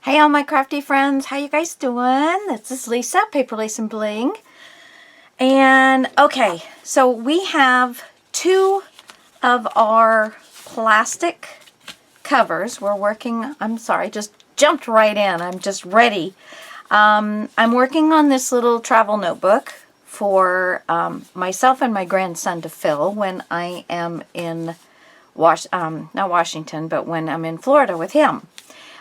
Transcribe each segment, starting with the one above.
Hey all my crafty friends, how you guys doing? This is Lisa, Paper Lace and Bling. And okay, so we have two of our plastic covers. We're working, I'm sorry, just jumped right in. I'm just ready. I'm working on this little travel notebook for myself and my grandson to fill when I am in not Washington, but when I'm in Florida with him.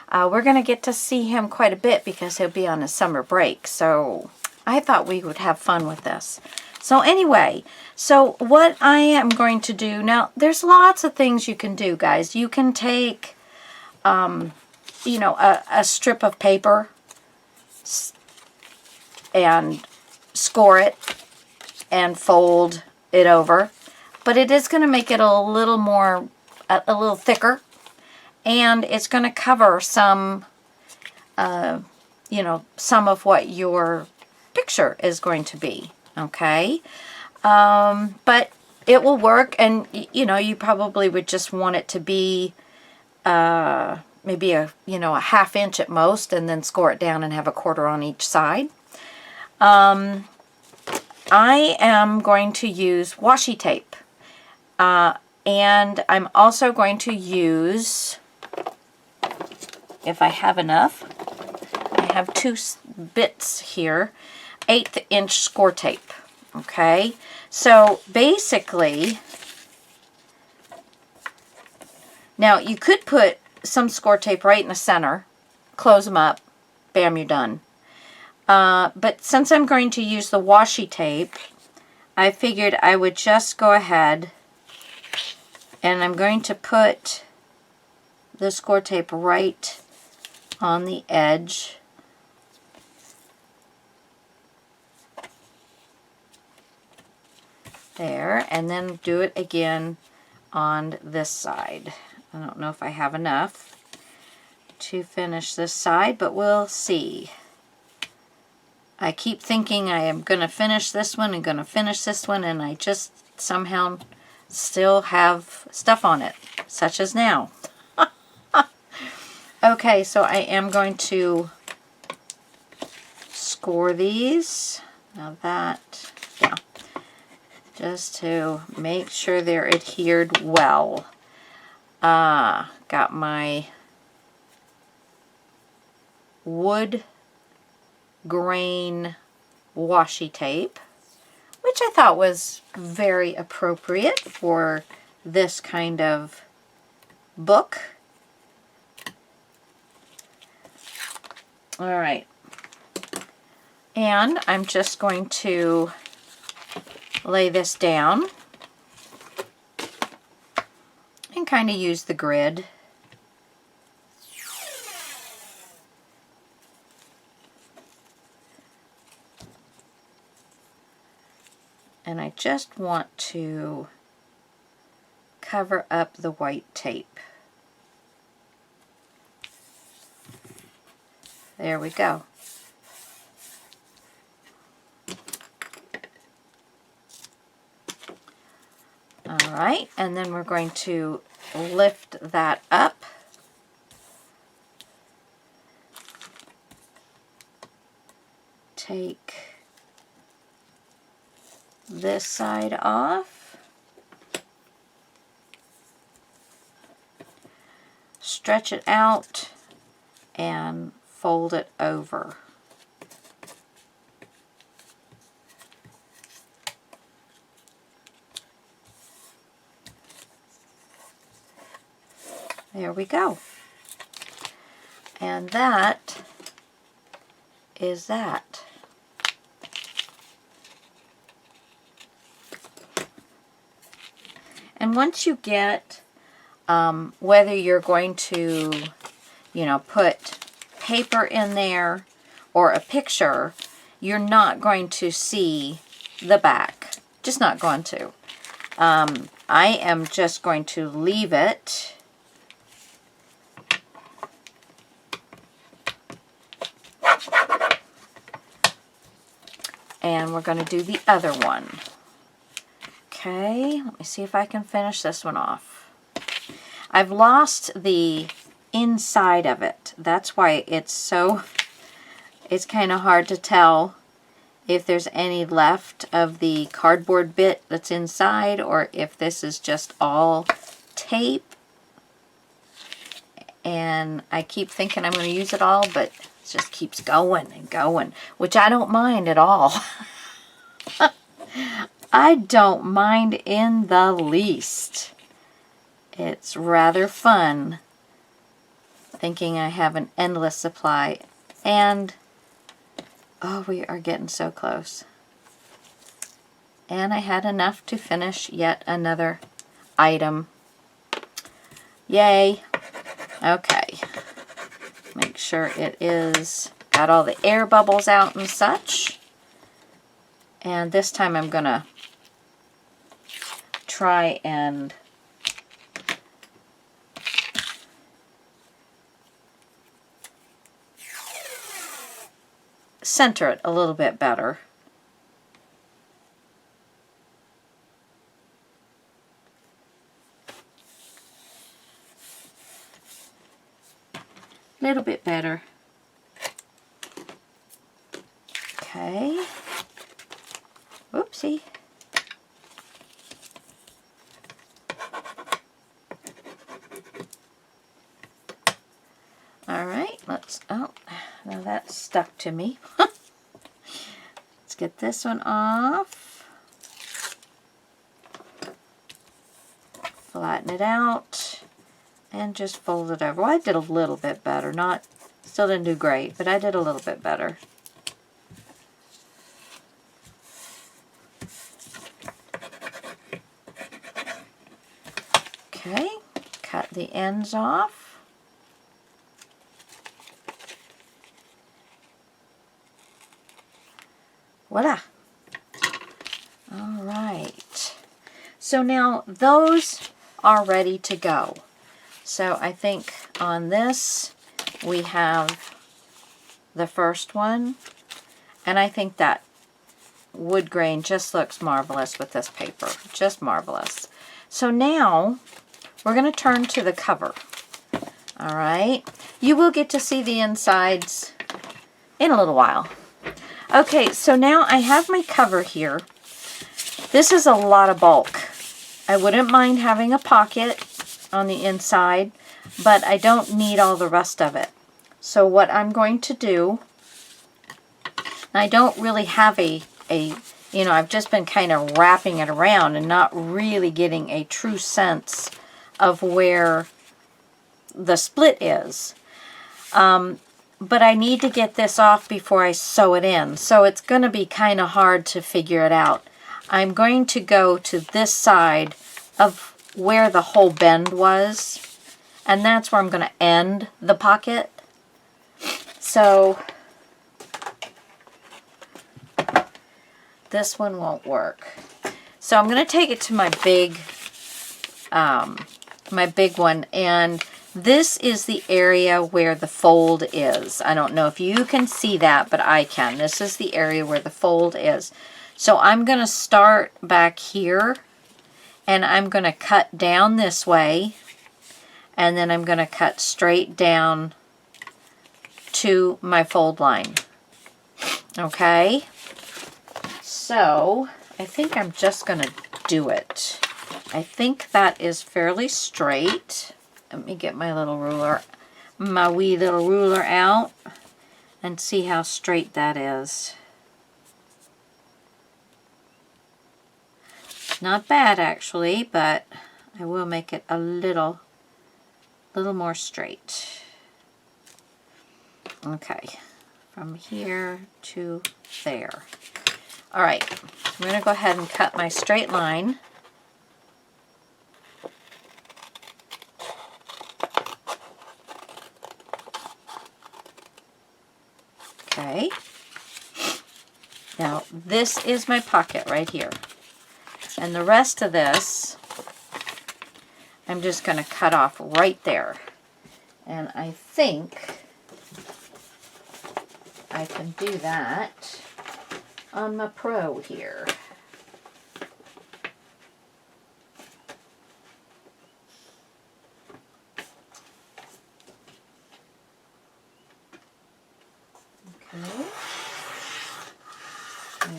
We're going to get to see him quite a bit because he'll be on a summer break. So I thought we would have fun with this. So anyway, so what I am going to do now, there's lots of things you can do, guys. You can take, you know, a strip of paper and score it and fold it over. But it is going to make it a little more, a little thicker. And it's going to cover some, you know, some of what your picture is going to be, okay? But it will work, and, you know, you probably would just want it to be maybe a, you know, a ½ inch at most, and then score it down and have a quarter on each side. I am going to use washi tape, and I'm also going to use, if I have enough, I have two bits here, 1/8 inch score tape, okay? So basically, now you could put some score tape right in the center, close them up, bam, you're done. But since I'm going to use the washi tape, I figured I would just go ahead and I'm going to put the score tape right on the edge. There, and then do it again on this side. I don't know if I have enough to finish this side, but we'll see. I keep thinking I am going to finish this one and going to finish this one, and I just somehow still have stuff on it, such as now. Okay, so I am going to score these. Now that, yeah, just to make sure they're adhered well. Got my wood grain washi tape, which I thought was very appropriate for this kind of book. All right, and I'm just going to lay this down and kind of use the grid. And I just want to cover up the white tape. There we go. All right, and then we're going to lift that up. Take this side off. Stretch it out and fold it over. There we go. And that is that. And once you get, whether you're going to, you know, put paper in there or a picture, you're not going to see the back. Just not going to. I am just going to leave it. And we're going to do the other one. Okay, let me see if I can finish this one off. I've lost the inside of it. That's why it's kind of hard to tell if there's any left of the cardboard bit that's inside or if this is just all tape. And I keep thinking I'm going to use it all, but it just keeps going and going, which I don't mind at all. I don't mind in the least. It's rather fun thinking I have an endless supply. And, oh, we are getting so close. And I had enough to finish yet another item. Yay. Okay. Make sure it is got all the air bubbles out and such. And this time I'm going to try and center it a little bit better. A little bit better. Okay. Whoopsie. Alright, oh, now that's stuck to me. Let's get this one off. Flatten it out. And just fold it over. Well, I did a little bit better. Still didn't do great, but I did a little bit better. Okay, cut the ends off. Voila. All right. So now those are ready to go. So I think on this we have the first one, and I think that wood grain just looks marvelous with this paper, just marvelous. So now we're going to turn to the cover. All right, you will get to see the insides in a little while. Okay, so now I have my cover here. This is a lot of bulk. I wouldn't mind having a pocket on the inside, but I don't need all the rest of it. So what I'm going to do, I don't really have I've just been kind of wrapping it around and not really getting a true sense of where the split is. But I need to get this off before I sew it in, so it's going to be kind of hard to figure it out. I'm going to go to this side of where the whole bend was, and that's where I'm going to end the pocket. So this one won't work. So I'm going to take it to my big one, and this is the area where the fold is. I don't know if you can see that, but I can. This is the area where the fold is. So I'm going to start back here, and I'm going to cut down this way, and then I'm going to cut straight down to my fold line. Okay? So I think I'm just going to do it. I think that is fairly straight. Let me get my little ruler, my wee little ruler out, and see how straight that is. Not bad actually, but I will make it a little more straight. Okay, from here to there. All right, I'm going to go ahead and cut my straight line. Okay. Now this is my pocket right here. And the rest of this, I'm just going to cut off right there. And I think I can do that on my Pro here.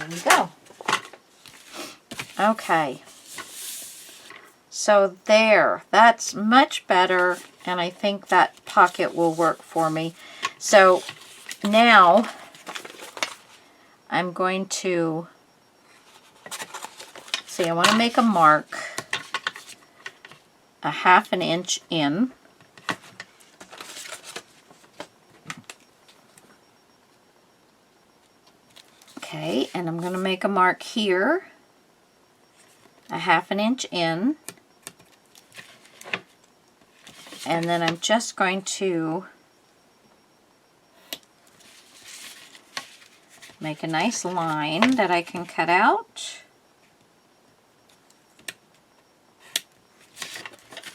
There we go. Okay. So there, that's much better, and I think that pocket will work for me. So now I'm going to, see, I want to make a mark a 1/2 inch in. Okay, and I'm going to make a mark here, a 1/2 inch in. And then I'm just going to make a nice line that I can cut out.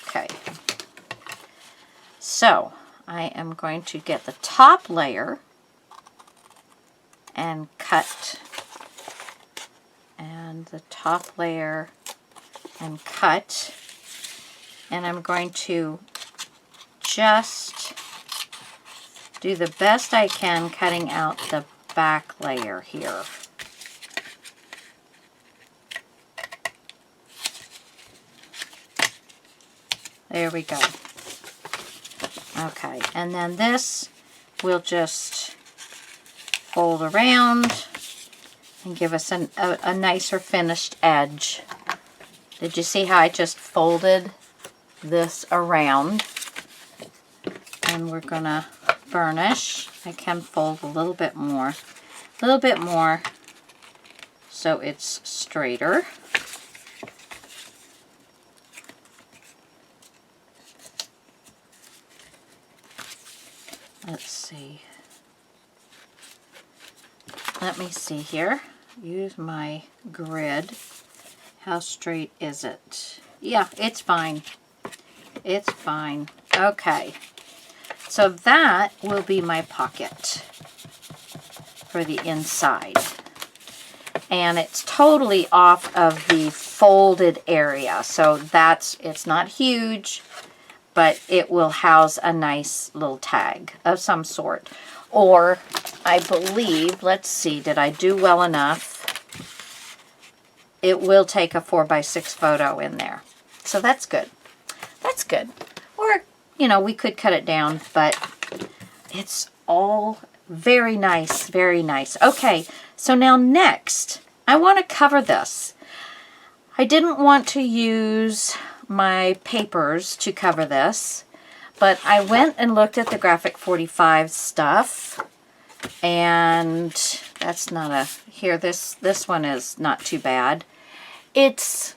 Okay. So I am going to get the top layer and cut. And the top layer and cut. And I'm going to just do the best I can cutting out the back layer here. There we go. Okay, and then this we'll just fold around and give us a nicer finished edge. Did you see how I just folded this around? And we're gonna burnish. I can fold a little bit more, so it's straighter. Let's see. Let me see here. Use my grid. How straight is it? Yeah, it's fine. It's fine. Okay. So that will be my pocket for the inside. And it's totally off of the folded area. So it's not huge, but it will house a nice little tag of some sort. Or I believe, let's see, did I do well enough? It will take a 4x6 photo in there. So that's good. That's good. Or, you know, we could cut it down, but it's all very nice, very nice. Okay, so now next, I want to cover this. I didn't want to use my papers to cover this, but I went and looked at the G45 stuff, and that's not a, here, this one is not too bad. It's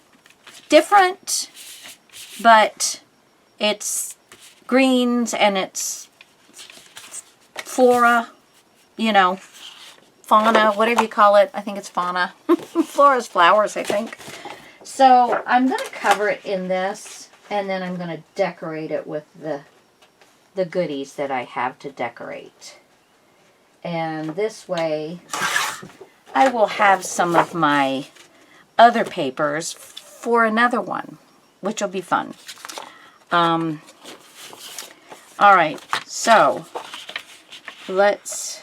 different, but it's greens and it's flora, you know, fauna, whatever you call it. I think it's fauna. Flora's flowers, I think. So I'm going to cover it in this, and then I'm going to decorate it with the goodies that I have to decorate. And this way I will have some of my other papers for another one, which will be fun. All right, so let's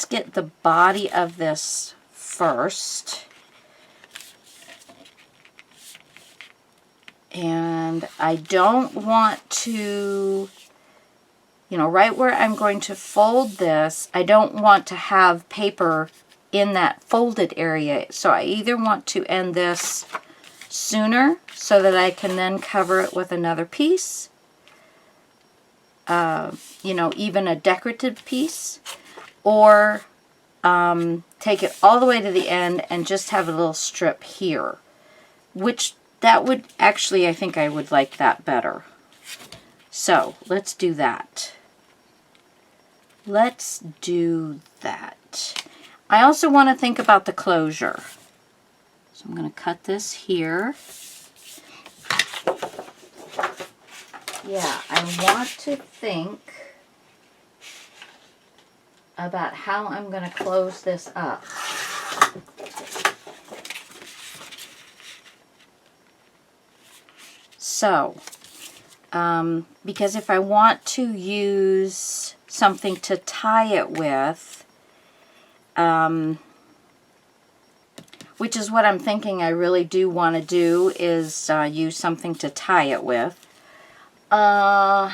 get the body of this first. And I don't want to, you know, right where I'm going to fold this, I don't want to have paper in that folded area. So I either want to end this sooner so that I can then cover it with another piece, you know, even a decorative piece, or take it all the way to the end and just have a little strip here, which that would actually, I think I would like that better. So let's do that. Let's do that. I also want to think about the closure. So I'm going to cut this here. Yeah, I want to think about how I'm going to close this up. So, because if I want to use something to tie it with, which is what I'm thinking I really do want to do, is use something to tie it with. What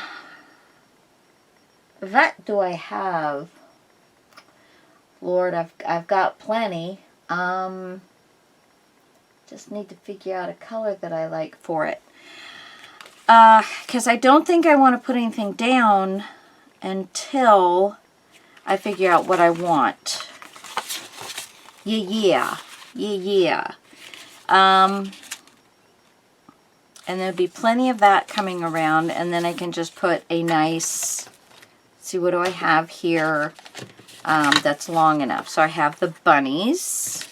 do I have? Lord, I've got plenty. Just need to figure out a color that I like for it. Because I don't think I want to put anything down until I figure out what I want. Yeah. And there'll be plenty of that coming around, and then I can just put a nice, see, what do I have here that's long enough? So I have the bunnies.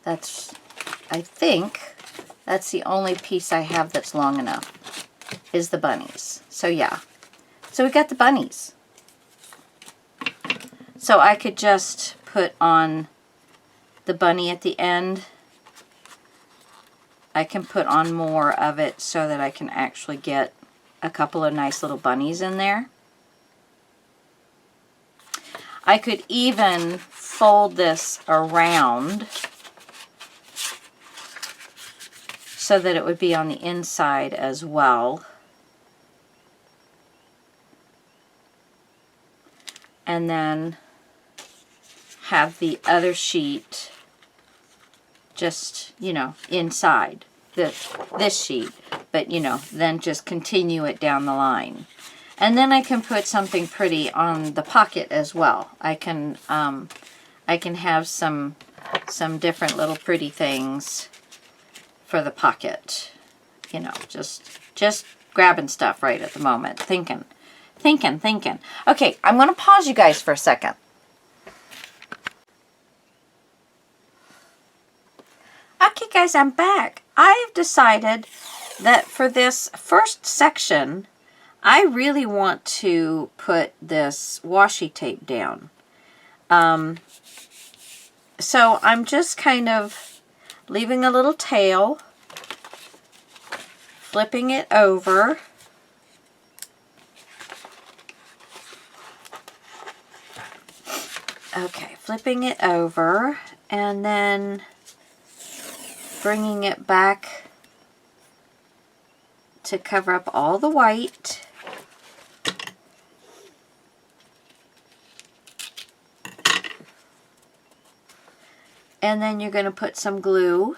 That's, I think, that's the only piece I have that's long enough, is the bunnies. So yeah, so we got the bunnies. So I could just put on the bunny at the end. I can put on more of it so that I can actually get a couple of nice little bunnies in there. I could even fold this around so that it would be on the inside as well. And then have the other sheet just, you know, inside this sheet, but, you know, then just continue it down the line. And then I can put something pretty on the pocket as well. I can have some different little pretty things for the pocket. You know, just grabbing stuff right at the moment. Thinking. Okay, I'm going to pause you guys for a second. Okay guys, I'm back. I've decided that for this first section, I really want to put this washi tape down. So I'm just kind of leaving a little tail, flipping it over, okay, flipping it over, and then bringing it back to cover up all the white. And then you're going to put some glue.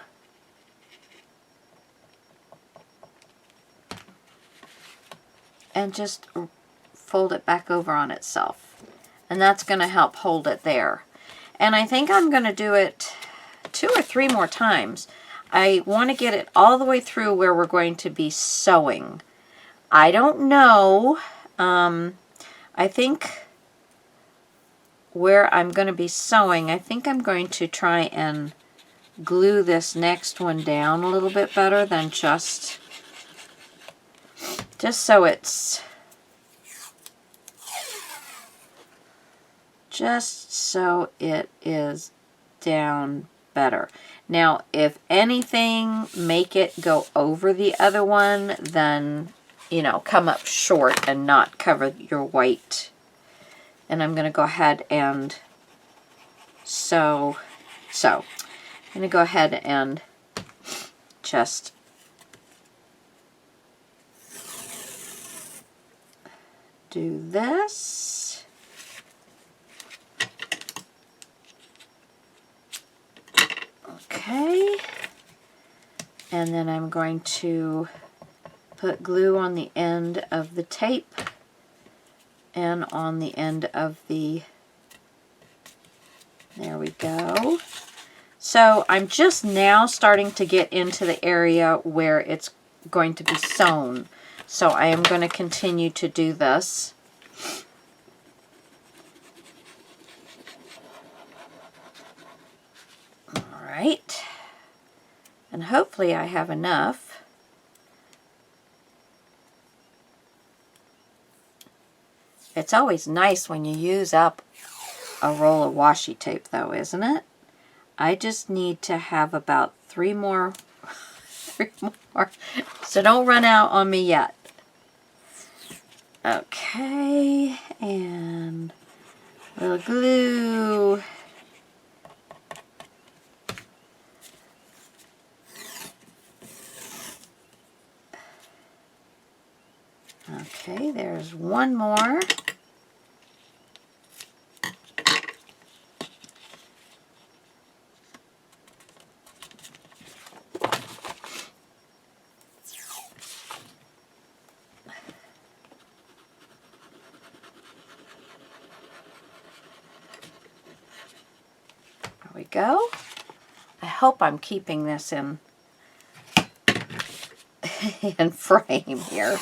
And just fold it back over on itself. And that's going to help hold it there. And I think I'm going to do it 2 or 3 more times. I want to get it all the way through where we're going to be sewing. I don't know. I think where I'm going to be sewing, I think I'm going to try and glue this next one down a little bit better than just so it's down better. Now, if anything, make it go over the other one, then, you know, come up short and not cover your white. And I'm going to go ahead and sew. I'm going to go ahead and just do this. Okay. And then I'm going to put glue on the end of the tape and on the end of the, there we go. So I'm just now starting to get into the area where it's going to be sewn. So I am going to continue to do this. All right. And hopefully I have enough. It's always nice when you use up a roll of washi tape though, isn't it? I just need to have about 3 more. 3 more. So don't run out on me yet. Okay, and little glue. Okay, there's one more. There we go. I hope I'm keeping this in in frame here.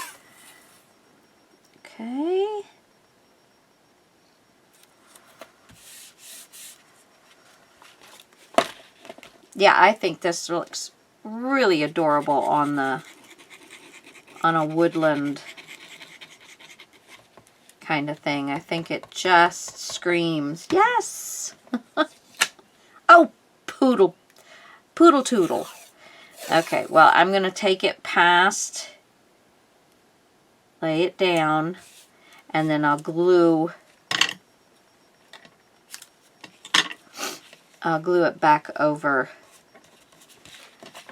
Okay. Yeah, I think this looks really adorable on a woodland kind of thing. I think it just screams, yes! Oh, poodle toodle. Okay, well, I'm going to take it past, lay it down, and then I'll glue it back over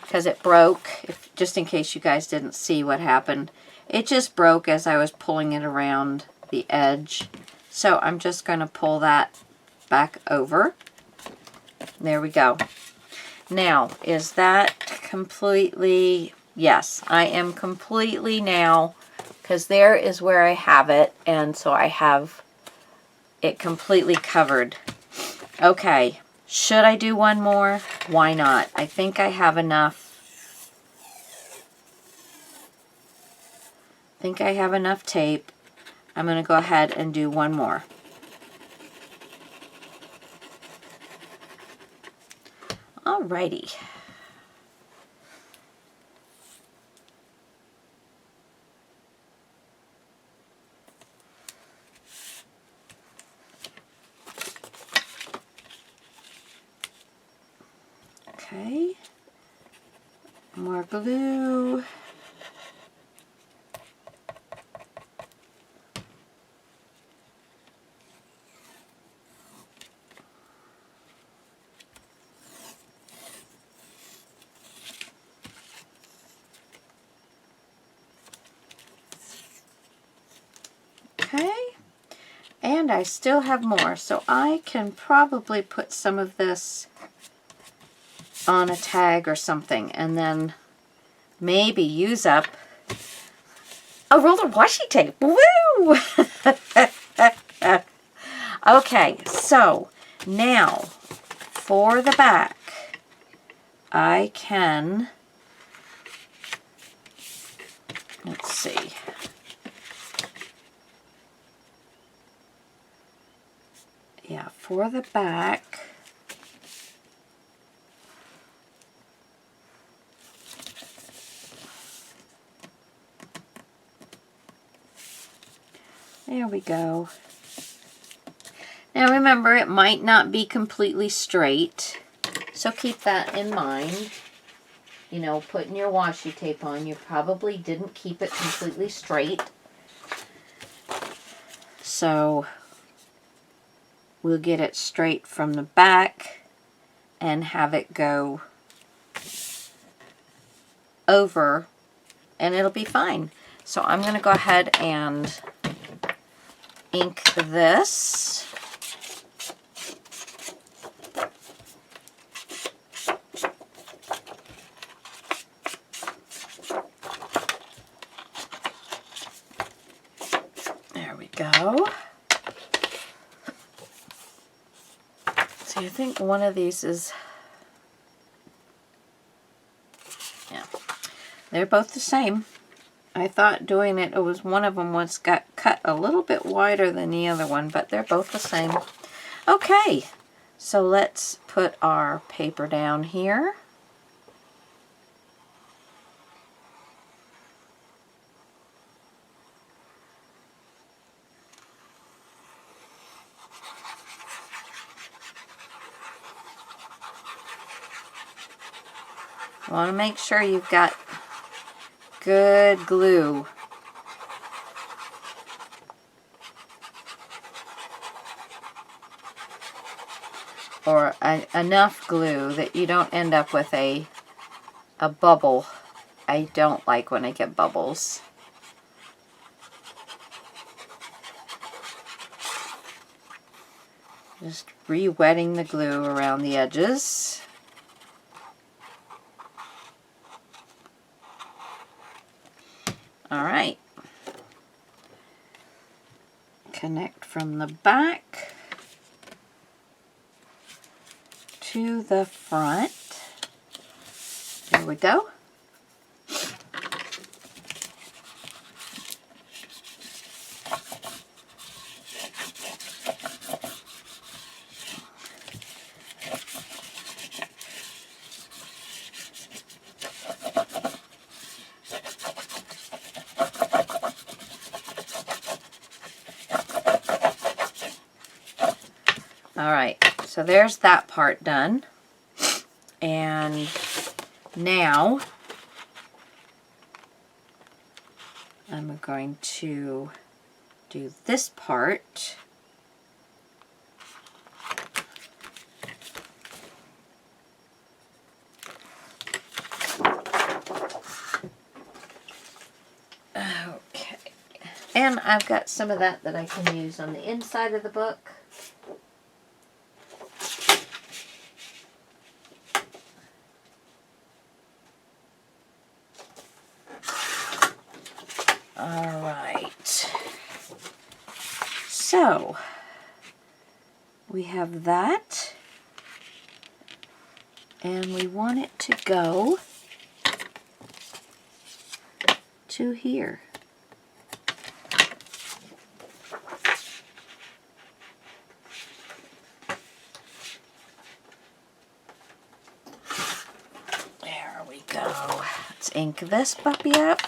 because it broke, just in case you guys didn't see what happened. It just broke as I was pulling it around the edge. So I'm just going to pull that back over. There we go. Now, is that completely... Yes, I am completely now, because there is where I have it, and so I have it completely covered. Okay, should I do one more? Why not? I think I have enough. I think I have enough tape. I'm going to go ahead and do one more. Alrighty. Okay. More glue. Okay, and I still have more, so I can probably put some of this on a tag or something, and then maybe use up a roll of washi tape. Woo! Okay, so now for the back, I can, let's see. Yeah, for the back, there we go. Now remember, it might not be completely straight, so keep that in mind. You know, putting your washi tape on, you probably didn't keep it completely straight. So we'll get it straight from the back and have it go over, and it'll be fine. So I'm going to go ahead and ink this. There we go. See, I think one of these is, yeah, they're both the same. I thought doing it was one of them got cut a little bit wider than the other one, but they're both the same. Okay, so let's put our paper down here. You want to make sure you've got good glue. or enough glue that you don't end up with a bubble. I don't like when I get bubbles. Just re-wetting the glue around the edges. All right. Connect from the back to the front. There we go. All right, so there's that part done. And now I'm going to do this part. Okay, and I've got some of that I can use on the inside of the book. All right, so we have that, and we want it to go to here. There we go. Let's ink this puppy up.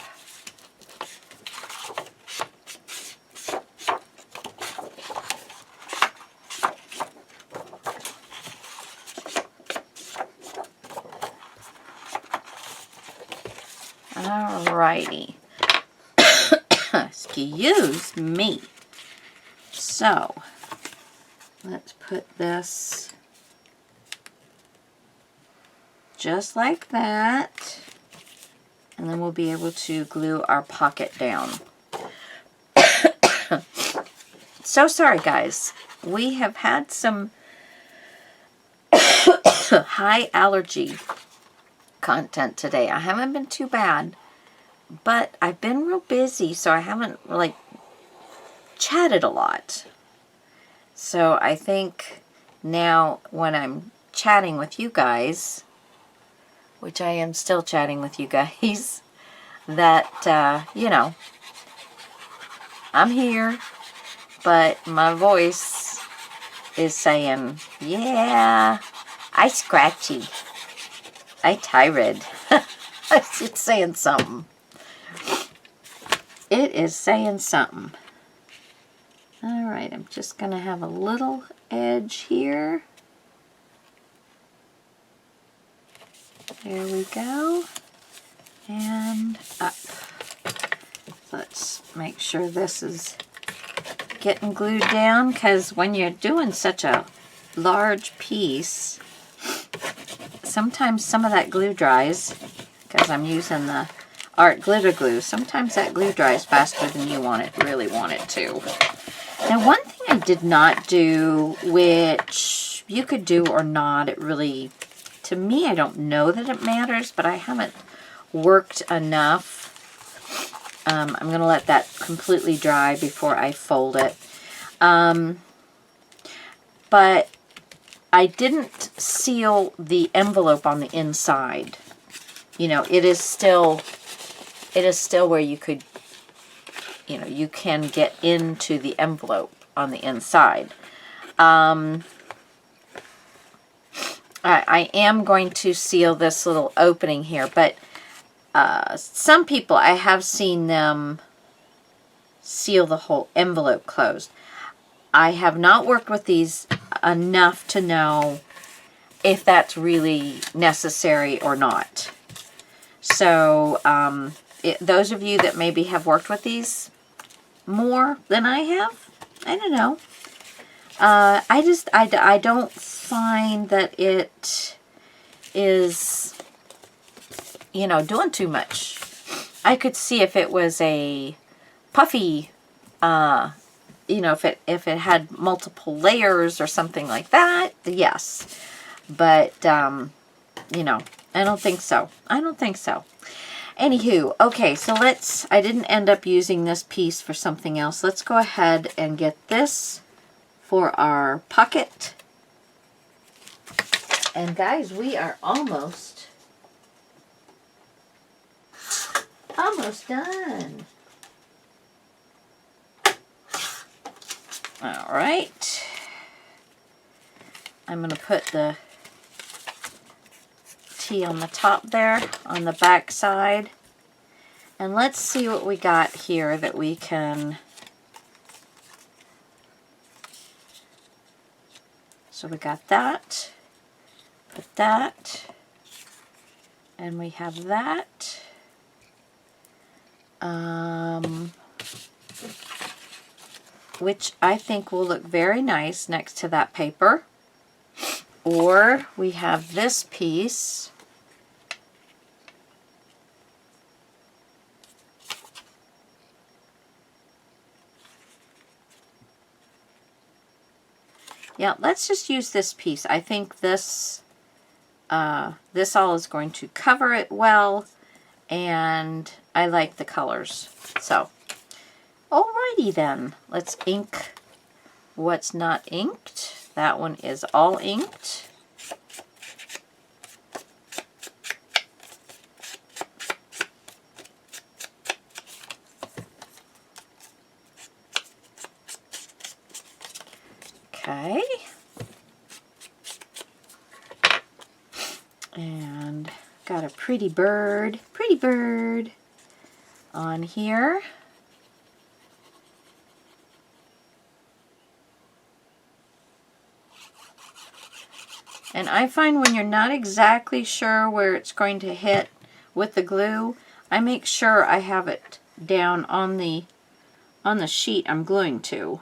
Alrighty. Excuse me. So, let's put this just like that. And then we'll be able to glue our pocket down. So sorry, guys. We have had some high allergy content today. I haven't been too bad, but I've been real busy, so I haven't like chatted a lot. So I think now when I'm chatting with you guys, which I am still chatting with you guys, that you know, I'm here, but my voice is saying, yeah, I scratchy, I tired. It's saying something. It is saying something. Alright, I'm just going to have a little edge here. There we go. And up. Let's make sure this is getting glued down, because when you're doing such a large piece, sometimes some of that glue dries, because I'm using the art glitter glue. Sometimes that glue dries faster than you really want it to. Now, one thing I did not do, which you could do or not, it really, to me, I don't know that it matters, but I haven't worked enough. I'm going to let that completely dry before I fold it. But I didn't seal the envelope on the inside. You know, it is still where you could, you know, you can get into the envelope on the inside. I am going to seal this little opening here, but some people, I have seen them seal the whole envelope closed. I have not worked with these enough to know if that's really necessary or not. So, those of you that maybe have worked with these more than I have, I don't know. I don't find that it is, you know, doing too much. I could see if it was a puffy, you know, if it had multiple layers or something like that, yes. But, you know, I don't think so. I don't think so. Anywho, okay, so I didn't end up using this piece for something else. Let's go ahead and get this for our pocket. And guys, we are almost done. All right. I'm going to put the T on the top there, on the back side. And let's see what we got here that we can... So we got that, put that, and we have that. Which I think will look very nice next to that paper. Or we have this piece. Yeah, let's just use this piece. I think this this all is going to cover it well, and I like the colors. So, alrighty then. Let's ink what's not inked. That one is all inked. Okay. And got a pretty bird on here. And I find when you're not exactly sure where it's going to hit with the glue, I make sure I have it down on the sheet I'm gluing to.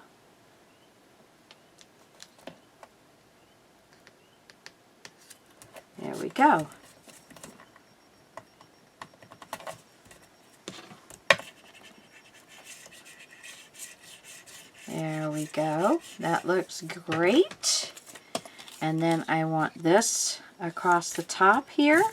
There we go. There we go. That looks great. And then I want this across the top here.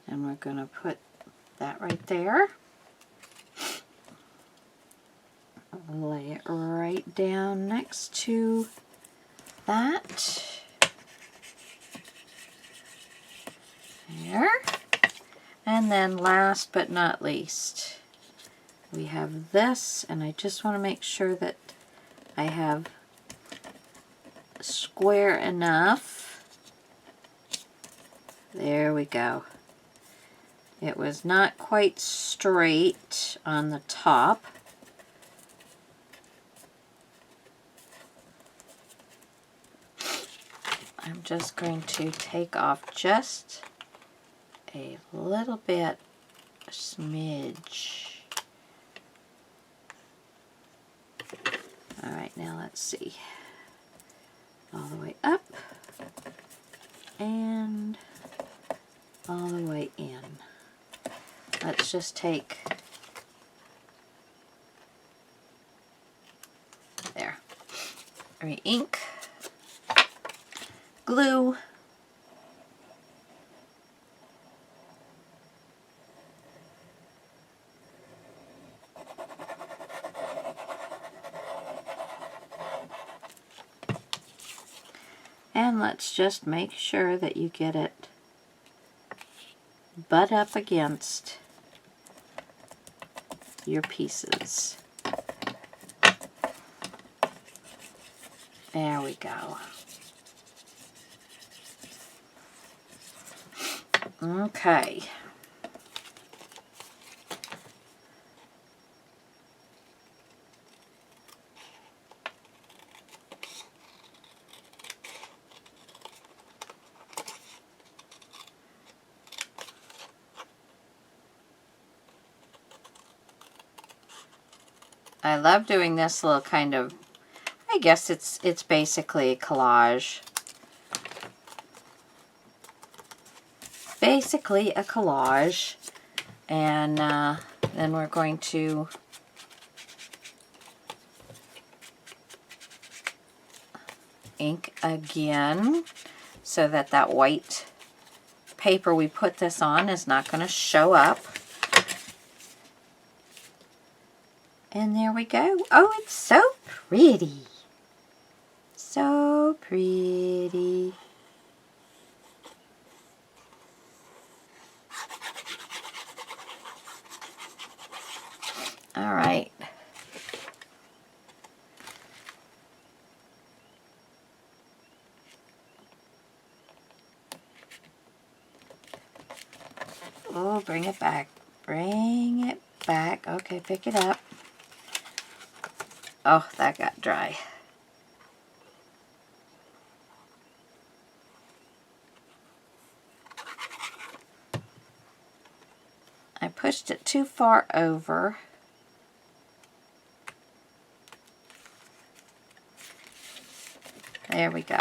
And we're going to put that right there. Lay it right down next to that. There. And then last but not least, we have this, and I just want to make sure that I have square enough. There we go. It was not quite straight on the top. I'm just going to take off just a little bit, a smidge. All right, now let's see. All the way up and all the way in. Let's just take, there, re-ink, glue, and let's just make sure that you get it butt up against your pieces. There we go. Okay. I love doing this little kind of, I guess it's basically a collage. Basically a collage. And then we're going to ink again so that that white paper we put this on is not going to show up. And there we go. Oh, it's so pretty. So pretty. All right. Oh, bring it back. Bring it back. Okay, pick it up. Oh, that got dry. I pushed it too far over. There we go.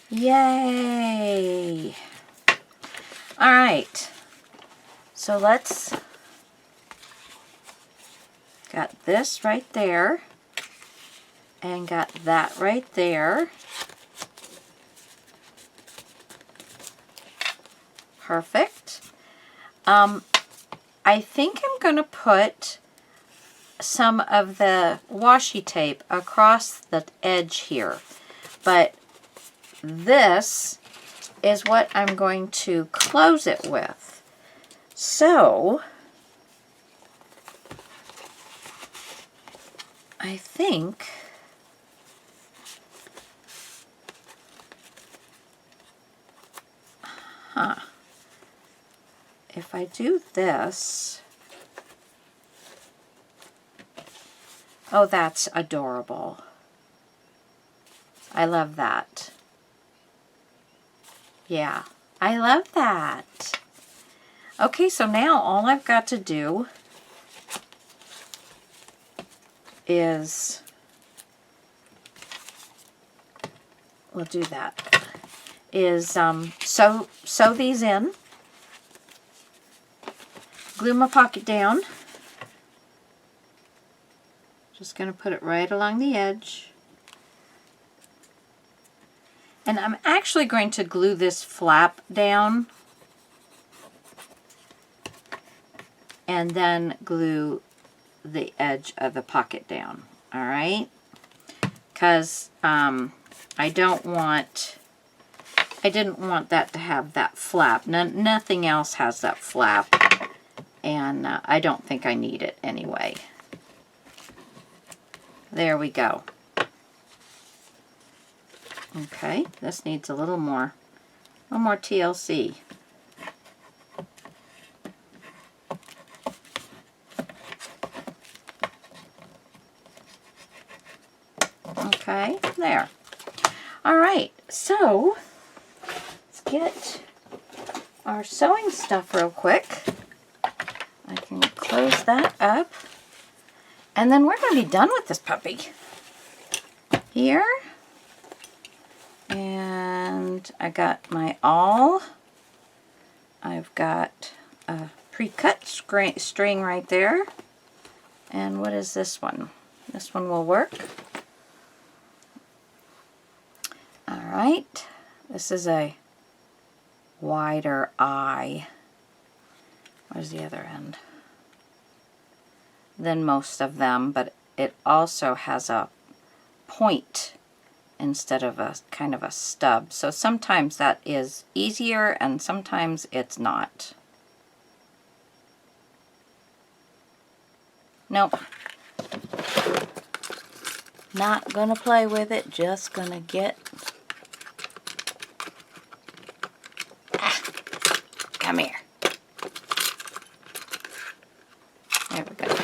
Yay! All right, so let's, got this right there, and got that right there. Perfect. I think I'm going to put some of the washi tape across the edge here, but this is what I'm going to close it with. So I think if I do this, oh, that's adorable. I love that. Yeah, I love that. Okay, so now all I've got to do is, we'll do that, is sew these in, glue my pocket down. Just going to put it right along the edge. And I'm actually going to glue this flap down and then glue the edge of the pocket down. All right? Because I didn't want that to have that flap. Nothing else has that flap, and I don't think I need it anyway. There we go. Okay, this needs a little more TLC. Okay, there. All right, so let's get our sewing stuff real quick. I can close that up. And then we're going to be done with this puppy. Here. And I got my awl. I've got a pre-cut string right there. And what is this one? This one will work. Alright. This is a wider eye. Where's the other end? Than most of them, but it also has a point instead of a kind of a stub. So sometimes that is easier and sometimes it's not. Nope. Not gonna play with it, just gonna get... Come here. There we go.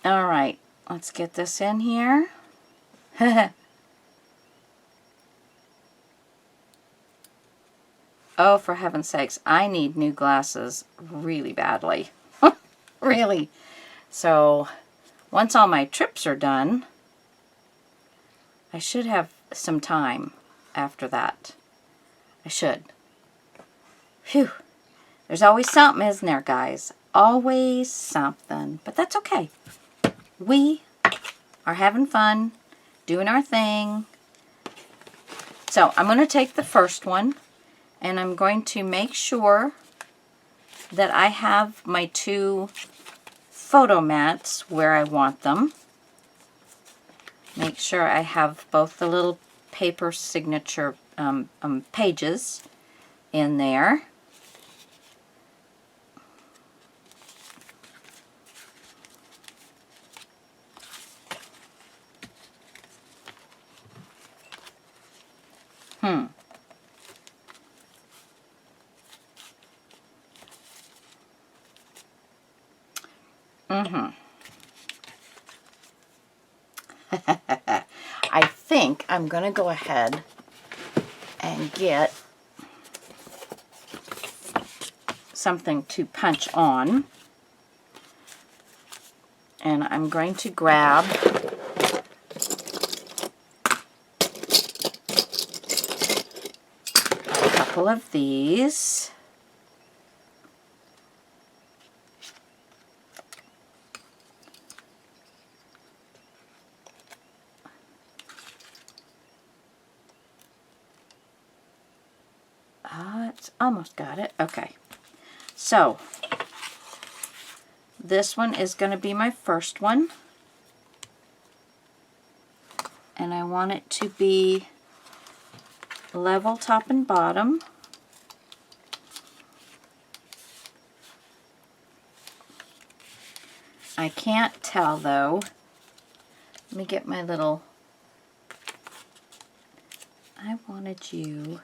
Alright, let's get this in here. Oh, for heaven's sakes, I need new glasses really badly. Really. So, once all my trips are done, I should have some time after that. I should. Phew. There's always something, isn't there, guys? Always something. But that's okay. We are having fun, doing our thing. So I'm going to take the first one, and I'm going to make sure that I have my two photo mats where I want them. Make sure I have both the little paper signature pages in there. I think I'm going to go ahead and get something to punch on. And I'm going to grab a couple of these. It's almost got it. Okay. So, this one is going to be my first one. And I want it to be level top and bottom. I can't tell though. Let me get my little... I wanted you...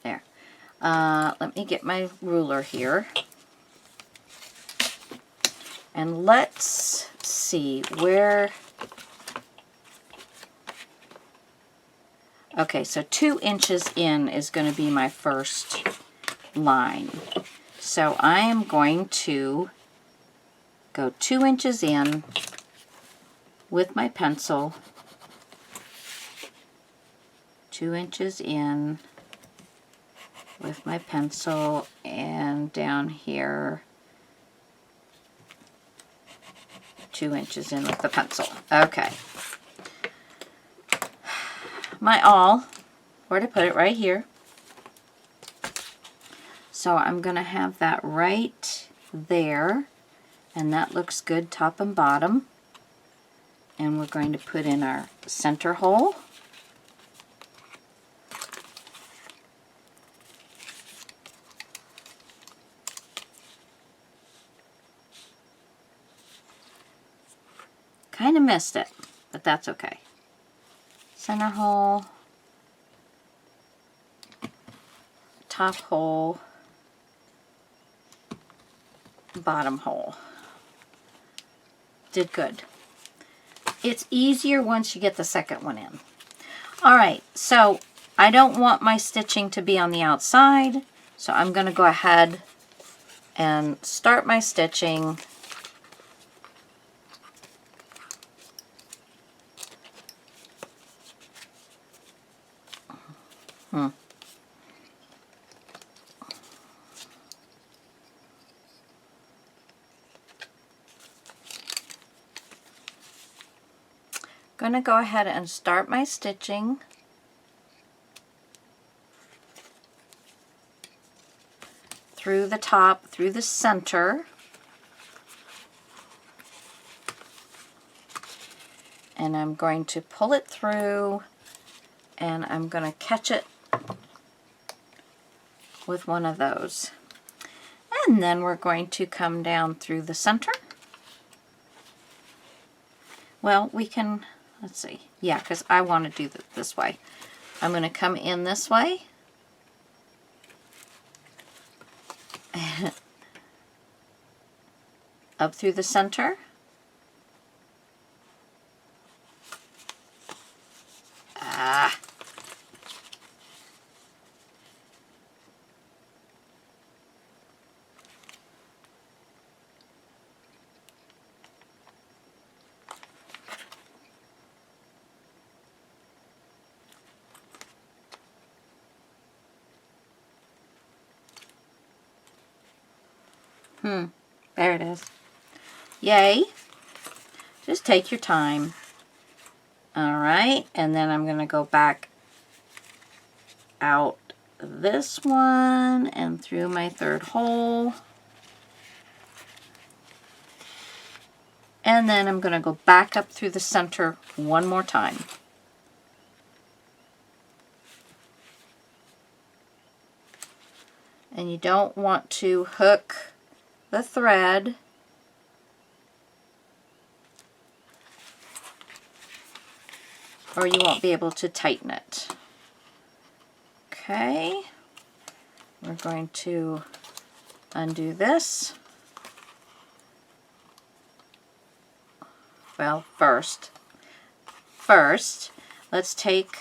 There. Let me get my ruler here. And let's see where... Okay, so 2 inches in is going to be my first line. So I am going to go 2 inches in with my pencil. 2 inches in with my pencil, and down here 2 inches in with the pencil. Okay. My awl, where to put it, right here. So I'm going to have that right there, and that looks good top and bottom. And we're going to put in our center hole. Kind of missed it, but that's okay. Center hole, top hole, bottom hole. Did good. It's easier once you get the second one in. Alright, so I don't want my stitching to be on the outside, so I'm going to go ahead and start my stitching. Going to go ahead and start my stitching. Through the top, through the center. And I'm going to pull it through, and I'm going to catch it with one of those. And then we're going to come down through the center. Well, we can, let's see. Yeah, because I want to do it this way. I'm going to come in this way. Up through the center. There it is. Yay. Just take your time. Alright, and then I'm going to go back out this one and through my third hole. And then I'm going to go back up through the center one more time. And you don't want to hook the thread. Or you won't be able to tighten it. Okay. We're going to undo this. Well, first, let's take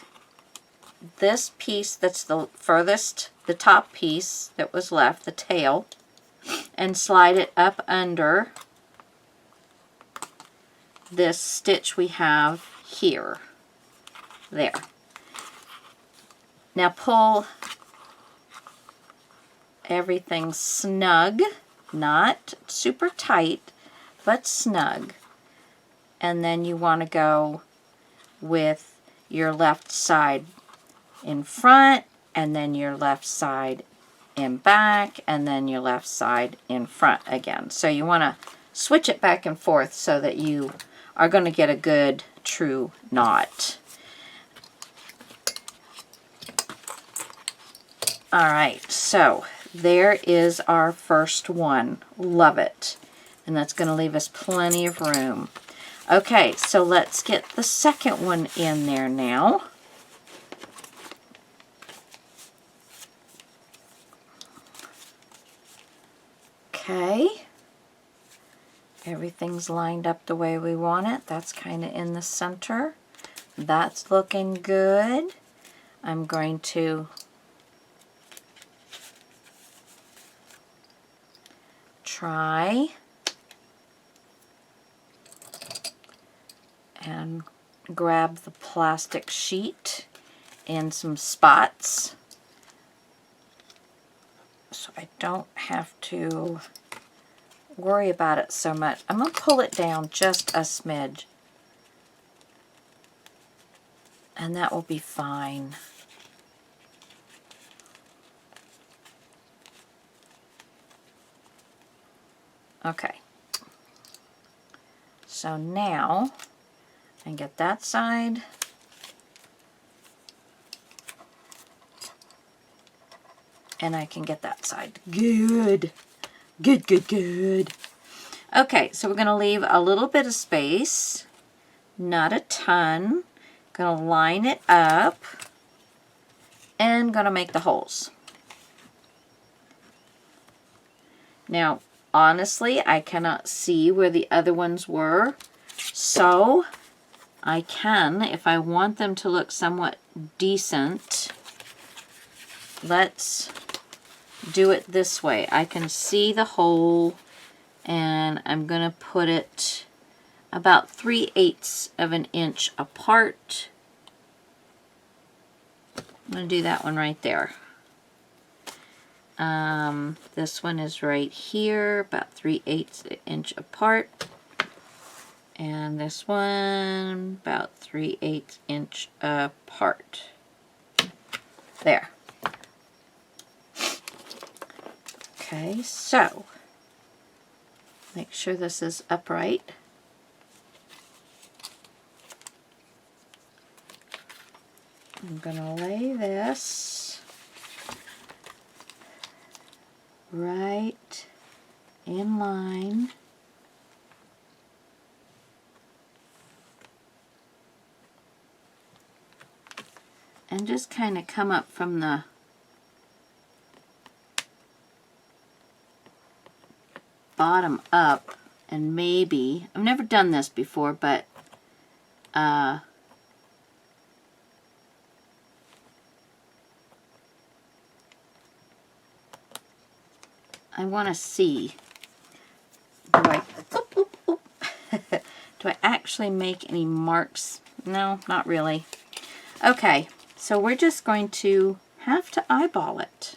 this piece that's the furthest, the top piece that was left, the tail, and slide it up under this stitch we have here. There. Now pull everything snug, not super tight, but snug. And then you want to go with your left side in front, and then your left side in back, and then your left side in front again. So you want to switch it back and forth so that you are going to get a good true knot. Alright, so there is our first one. Love it. And that's going to leave us plenty of room. Okay, so let's get the second one in there now. Okay. Everything's lined up the way we want it. That's kind of in the center. That's looking good. I'm going to try and grab the plastic sheet in some spots so I don't have to worry about it so much. I'm going to pull it down just a smidge and that will be fine. Okay, so now I get that side, and I can get that side. Good, good, good, good. Okay, so we're going to leave a little bit of space, not a ton. Going to line it up, and going to make the holes. Now, honestly, I cannot see where the other ones were, so I can, if I want them to look somewhat decent, let's do it this way. I can see the hole, and I'm going to put it about 3/8 of an inch apart. I'm going to do that one right there. This one is right here, about 3/8 inch apart. And this one, about 3/8 inch apart. There. Okay, so make sure this is upright. I'm going to lay this right in line. And just kind of come up from the bottom up, and maybe, I've never done this before, but I want to see, do I actually make any marks? No, not really. Okay, so we're just going to have to eyeball it.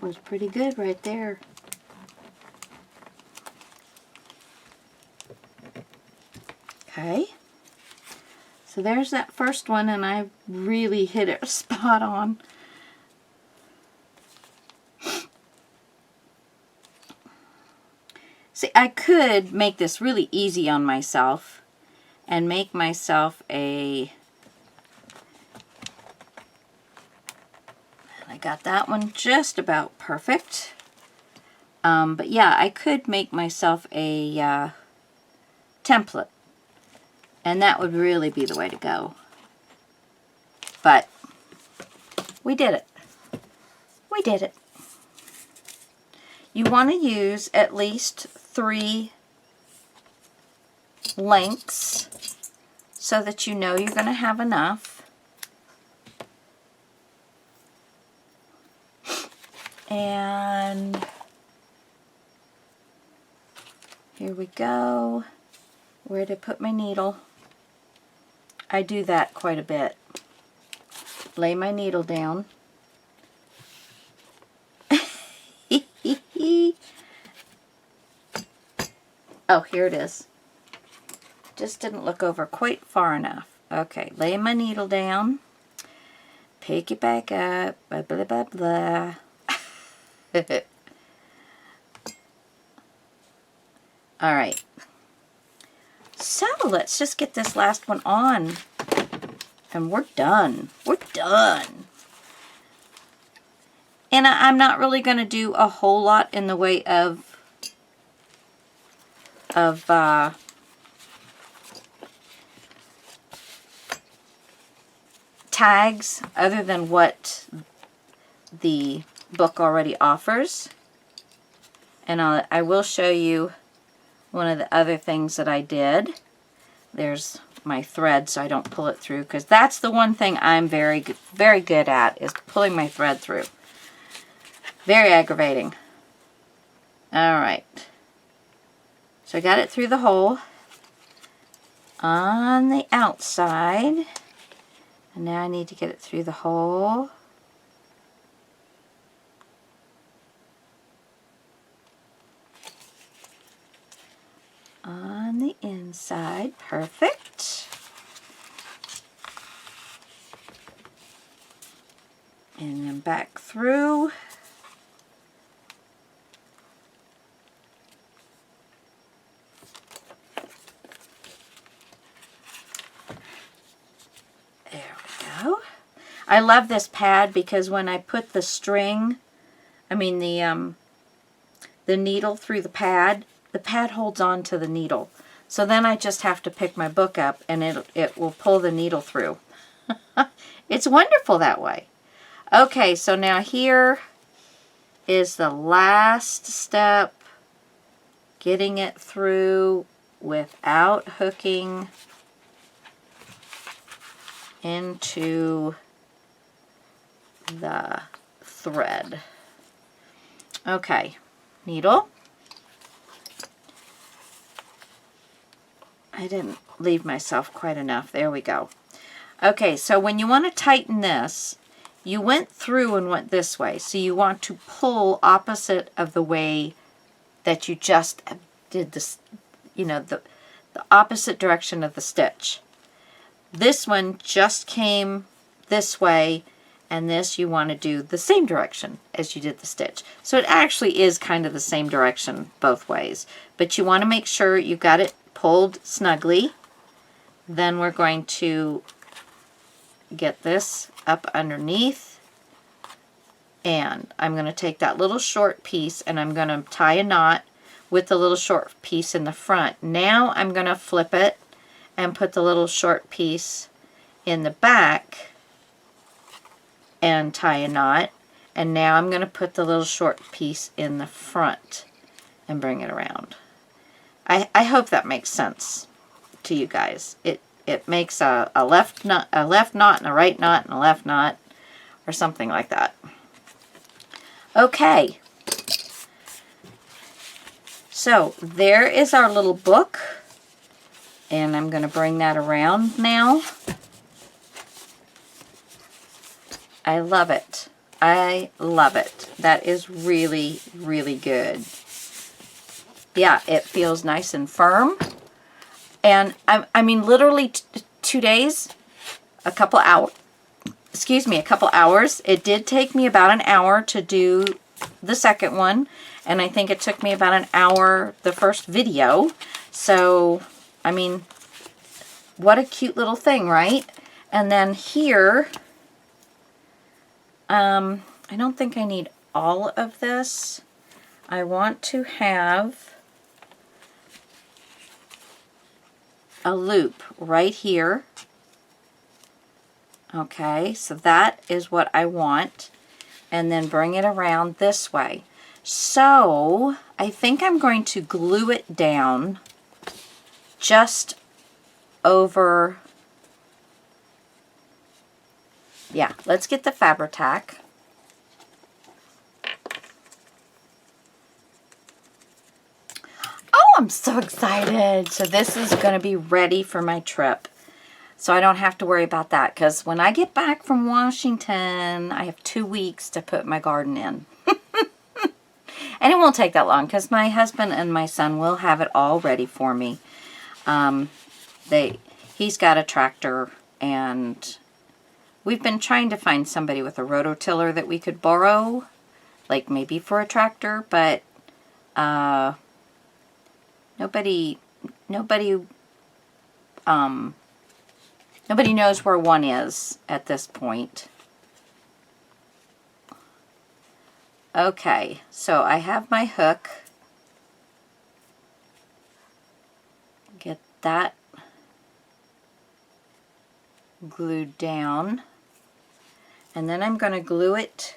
was pretty good right there. Okay. So there's that first one, and I really hit it spot on. See, I could make this really easy on myself and make myself a... I got that one just about perfect. But yeah, I could make myself a template. And that would really be the way to go. But we did it. We did it. You want to use at least 3 lengths so that you know you're going to have enough. And here we go. Where did I put my needle? I do that quite a bit. Lay my needle down. Oh, here it is. Just didn't look over quite far enough. Okay, lay my needle down. Pick it back up. Blah, blah, blah, blah. All right. So let's just get this last one on. And we're done. We're done. And I'm not really going to do a whole lot in the way of tags other than what the book already offers. And I will show you one of the other things that I did. There's my thread so I don't pull it through, because that's the one thing I'm very good at, is pulling my thread through. Very aggravating. Alright. So I got it through the hole on the outside. And now I need to get it through the hole. On the inside. Perfect. And then back through. There we go. I love this pad because when I put the string, I mean the needle through the pad holds on to the needle. So then I just have to pick my book up and it will pull the needle through. It's wonderful that way. Okay, so now here is the last step, getting it through without hooking into the thread. Okay, needle. I didn't leave myself quite enough. There we go. Okay, so when you want to tighten this, you went through and went this way. So you want to pull opposite of the way that you just did this, you know, the opposite direction of the stitch. This one just came this way, and this you want to do the same direction as you did the stitch. So it actually is kind of the same direction both ways. But you want to make sure you got it pulled snugly. Then we're going to get this up underneath, and I'm going to take that little short piece and I'm going to tie a knot with the little short piece in the front. Now I'm going to flip it and put the little short piece in the back and tie a knot, and now I'm going to put the little short piece in the front and bring it around. I hope that makes sense to you guys. It makes a left knot and a right knot and a left knot, or something like that. Okay. So there is our little book, and I'm going to bring that around now. I love it. I love it. That is really, really good. Yeah, it feels nice and firm. And I mean, literally 2 days, a couple hours. Excuse me, a couple hours. It did take me about an hour to do the second one, and I think it took me about an hour the first video. So, I mean, what a cute little thing, right? And then here, I don't think I need all of this. I want to have a loop right here. Okay, so that is what I want. And then bring it around this way. So I think I'm going to glue it down just over. Yeah, let's get the Fabri-Tac. Oh, I'm so excited. So this is going to be ready for my trip. So I don't have to worry about that, because when I get back from Washington, I have 2 weeks to put my garden in. And it won't take that long, because my husband and my son will have it all ready for me. He's got a tractor, and we've been trying to find somebody with a rototiller that we could borrow, like maybe for a tractor, but nobody knows where one is at this point. Okay, so I have my hook. Get that glued down. And then I'm going to glue it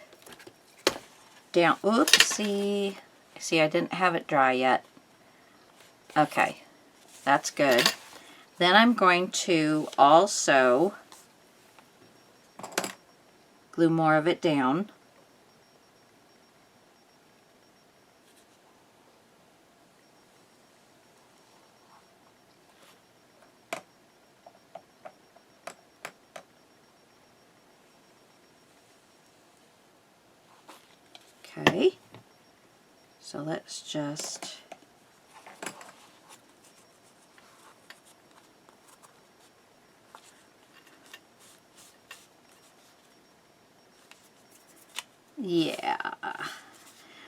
down. Oopsie. See, I didn't have it dry yet. Okay, that's good. Then I'm going to also glue more of it down. Okay, so let's just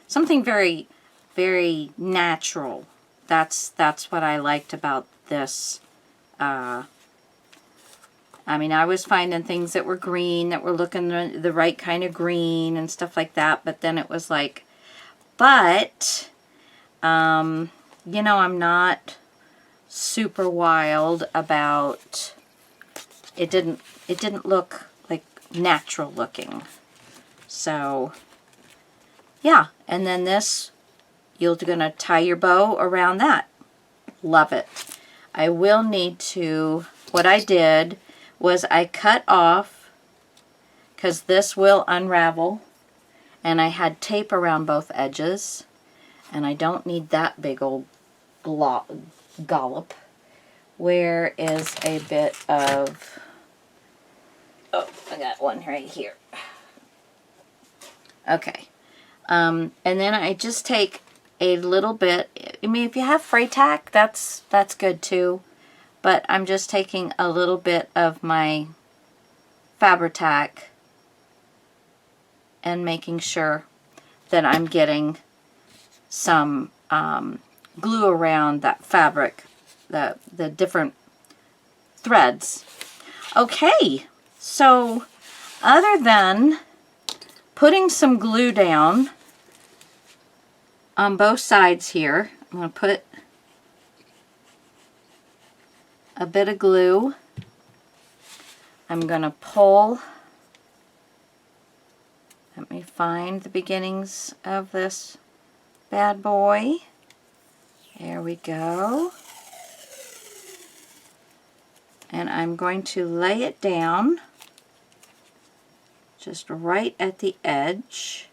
something very, very natural. That's what I liked about this. I mean, I was finding things that were green, that were looking the right kind of green and stuff like that, but then it was like, but, you know, I'm not super wild about, it didn't look like natural looking. So, yeah, and then this, you're gonna tie your bow around that. Love it. I will need to, what I did was I cut off, because this will unravel, and I had tape around both edges, and I don't need that big old gollop. Where is a bit of, oh, I got one right here. Okay. And then I just take a little bit, I mean, if you have fray tack, that's good too. But I'm just taking a little bit of my Fabri-Tac and making sure that I'm getting some glue around that fabric, the different threads. Okay, so other than putting some glue down on both sides here, I'm going to put a bit of glue. I'm going to pull, let me find the beginnings of this bad boy. There we go. And I'm going to lay it down just right at the edge.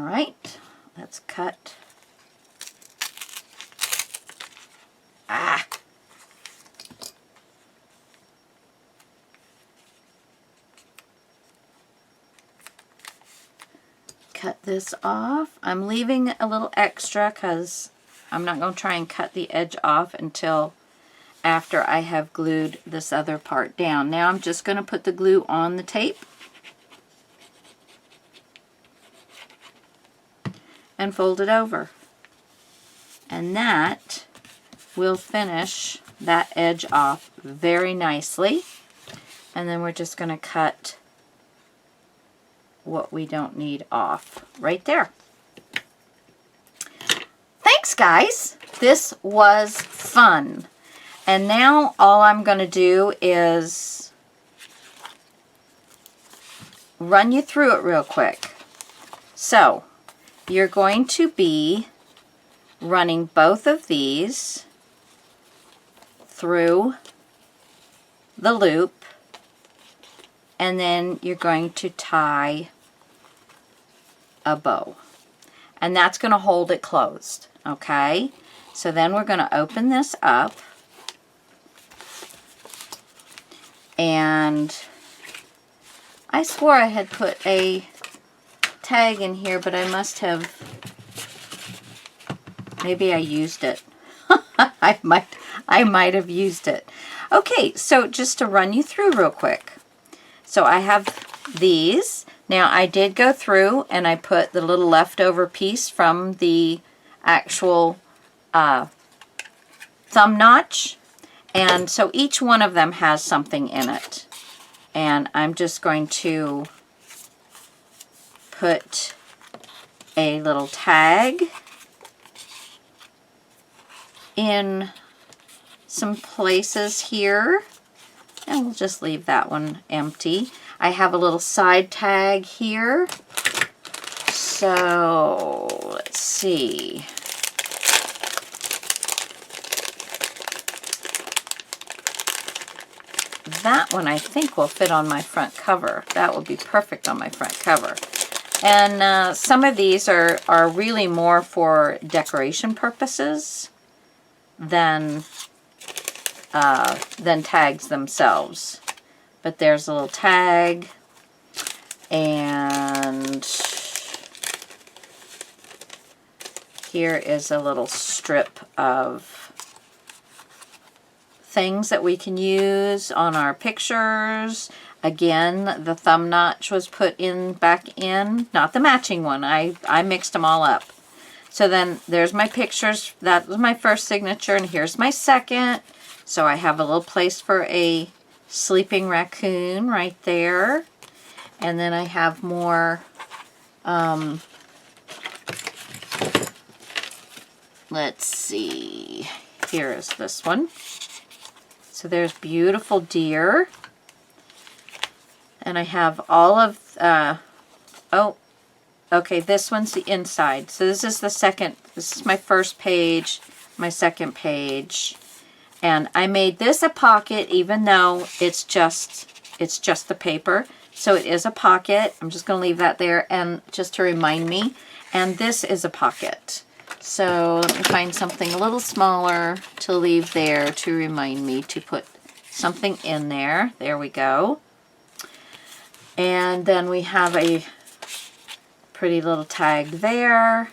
right, let's cut. Ah! Cut this off. I'm leaving a little extra because I'm not going to try and cut the edge off until after I have glued this other part down. Now I'm just going to put the glue on the tape and fold it over. And that will finish that edge off very nicely. And then we're just going to cut what we don't need off right there. Thanks, guys. This was fun. And now all I'm going to do is run you through it real quick. So, you're going to be running both of these through the loop, and then you're going to tie a bow. And that's going to hold it closed, okay? So then we're going to open this up, and I swore I had put a tag in here, but I must have, maybe I used it. I might have used it. Okay, so just to run you through real quick. So I have these. Now I did go through and I put the little leftover piece from the actual thumb notch. And so each one of them has something in it. And I'm just going to put a little tag in some places here. And we'll just leave that one empty. I have a little side tag here. So let's see. That one I think will fit on my front cover. That will be perfect on my front cover. And some of these are really more for decoration purposes than tags themselves. But there's a little tag, and here is a little strip of things that we can use on our pictures. Again, the thumb notch was put in back in, not the matching one. I mixed them all up. So then there's my pictures. That was my first signature, and here's my second. So I have a little place for a sleeping raccoon right there. And then I have more, let's see, here is this one. So there's beautiful deer. And I have all of, oh, okay, this one's the inside. So this is the second, this is my first page, my second page. And I made this a pocket even though it's just the paper. So it is a pocket. I'm just going to leave that there, and just to remind me. And this is a pocket. So let me find something a little smaller to leave there to remind me to put something in there. There we go. And then we have a pretty little tag there.